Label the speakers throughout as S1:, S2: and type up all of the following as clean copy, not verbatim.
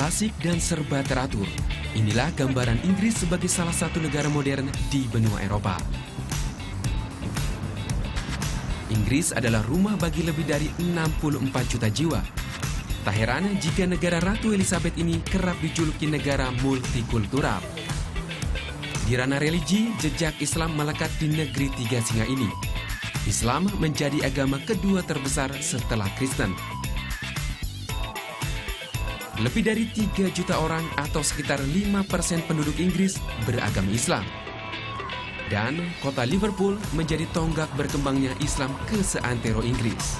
S1: Klasik dan serba teratur. Inilah gambaran Inggris sebagai salah satu negara modern di benua Eropa. Inggris adalah rumah bagi lebih dari 64 juta jiwa. Tak heran jika negara Ratu Elizabeth ini kerap dijuluki negara multikultural. Di ranah religi, jejak Islam melekat di negeri tiga singa ini. Islam menjadi agama kedua terbesar setelah Kristen. Lebih dari 3 juta orang atau sekitar 5% penduduk Inggris beragama Islam. Dan kota Liverpool menjadi tonggak berkembangnya Islam ke seantero Inggris.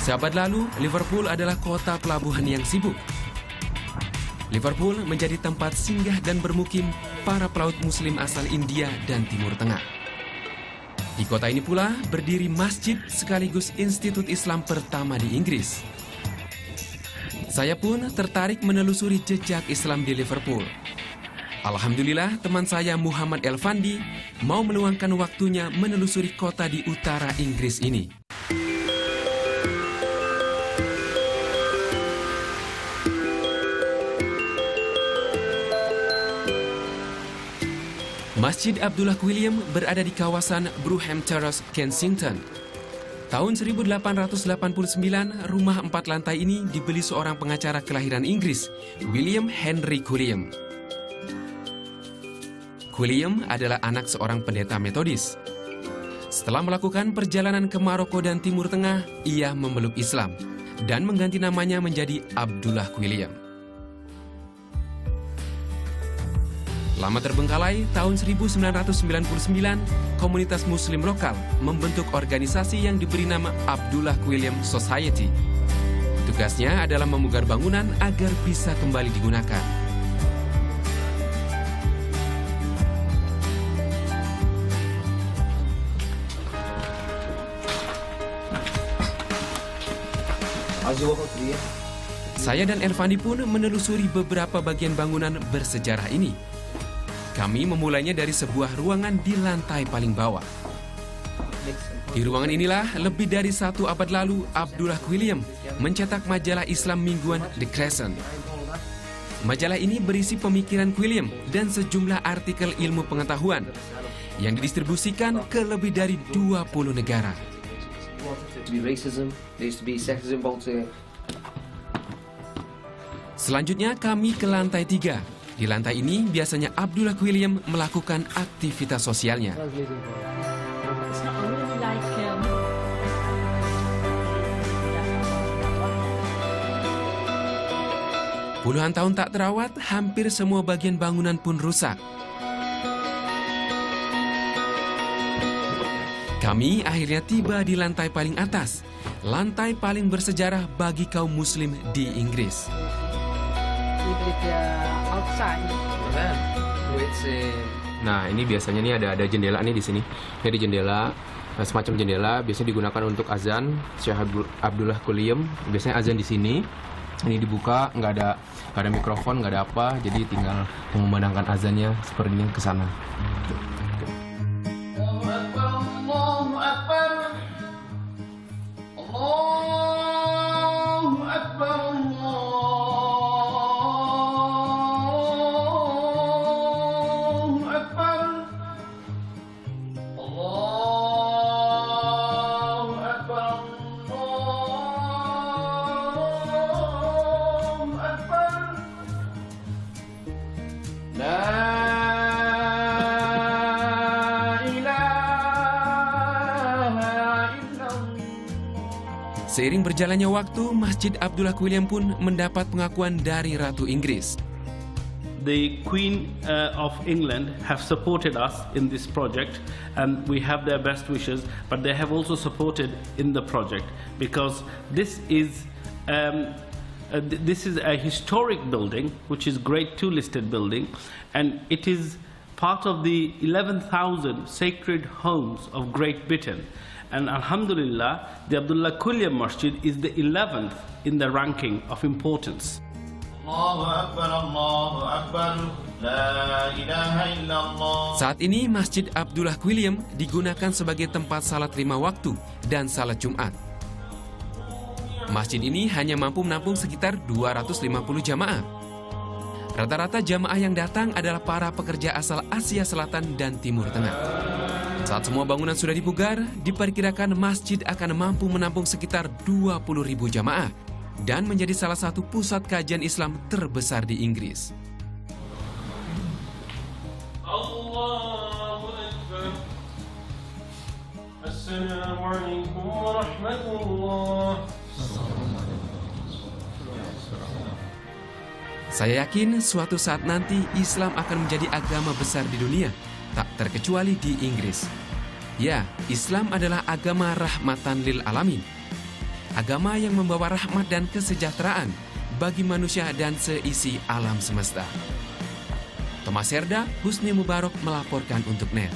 S1: Seabad lalu, Liverpool adalah kota pelabuhan yang sibuk. Liverpool menjadi tempat singgah dan bermukim para pelaut muslim asal India dan Timur Tengah. Di kota ini pula berdiri masjid sekaligus institut Islam pertama di Inggris. Saya pun tertarik menelusuri jejak Islam di Liverpool. Alhamdulillah teman saya Muhammad Elfandi mau meluangkan waktunya menelusuri kota di utara Inggris ini. Masjid Abdullah William berada di kawasan Brougham Terrace, Kensington. Tahun 1889, rumah 4 lantai ini dibeli seorang pengacara kelahiran Inggris, William Henry Quilliam. Quilliam adalah anak seorang pendeta Metodis. Setelah melakukan perjalanan ke Maroko dan Timur Tengah, ia memeluk Islam dan mengganti namanya menjadi Abdullah Quilliam. Lama terbengkalai, tahun 1999, komunitas muslim lokal membentuk organisasi yang diberi nama Abdullah Quilliam Society. Tugasnya adalah memugar bangunan agar bisa kembali digunakan. Saya dan Elfandi pun menelusuri beberapa bagian bangunan bersejarah ini. Kami memulainya dari sebuah ruangan di lantai paling bawah. Di ruangan inilah lebih dari 1 abad lalu Abdullah Quilliam mencetak majalah Islam mingguan The Crescent. Majalah ini berisi pemikiran Quilliam dan sejumlah artikel ilmu pengetahuan yang didistribusikan ke lebih dari 20 negara. Selanjutnya kami ke lantai 3. Di lantai ini biasanya Abdullah Quilliam melakukan aktivitas sosialnya. Puluhan tahun tak terawat, hampir semua bagian bangunan pun rusak. Kami akhirnya tiba di lantai paling atas, lantai paling bersejarah bagi kaum muslim di Inggris.
S2: Nah, ini biasanya nih ada jendela nih di sini. Jadi jendela, semacam jendela biasanya digunakan untuk azan Syekh Abdullah Quilliam. Biasanya azan di sini. Ini dibuka, nggak ada mikrofon, nggak ada apa. Jadi tinggal memandangkan azannya seperti ini ke sana.
S1: Seiring berjalannya waktu, Masjid Abdullah Quilliam pun mendapat pengakuan dari Ratu Inggris.
S3: The Queen of England have supported us in this project, and we have their best wishes, but they have also supported in the project because this is a historic building, which is Grade 2 listed building, and it is part of the 11,000 sacred homes of Great Britain. And Alhamdulillah, the Abdullah Quilliam Masjid is the 11th in the ranking of importance.
S1: Saat ini Masjid Abdullah Quilliam digunakan sebagai tempat salat 5 waktu dan salat Jumat. Masjid ini hanya mampu menampung sekitar 250 jamaah. Rata-rata jamaah yang datang adalah para pekerja asal Asia Selatan dan Timur Tengah. Saat semua bangunan sudah dipugar, diperkirakan masjid akan mampu menampung sekitar 20.000 jamaah dan menjadi salah satu pusat kajian Islam terbesar di Inggris.
S4: Allahu Akbar. Assalamualaikum warahmatullahi.
S1: Saya yakin suatu saat nanti Islam akan menjadi agama besar di dunia, tak terkecuali di Inggris. Ya, Islam adalah agama rahmatan lil alamin. Agama yang membawa rahmat dan kesejahteraan bagi manusia dan seisi alam semesta. Thomas Herda, Husni Mubarak melaporkan untuk NET.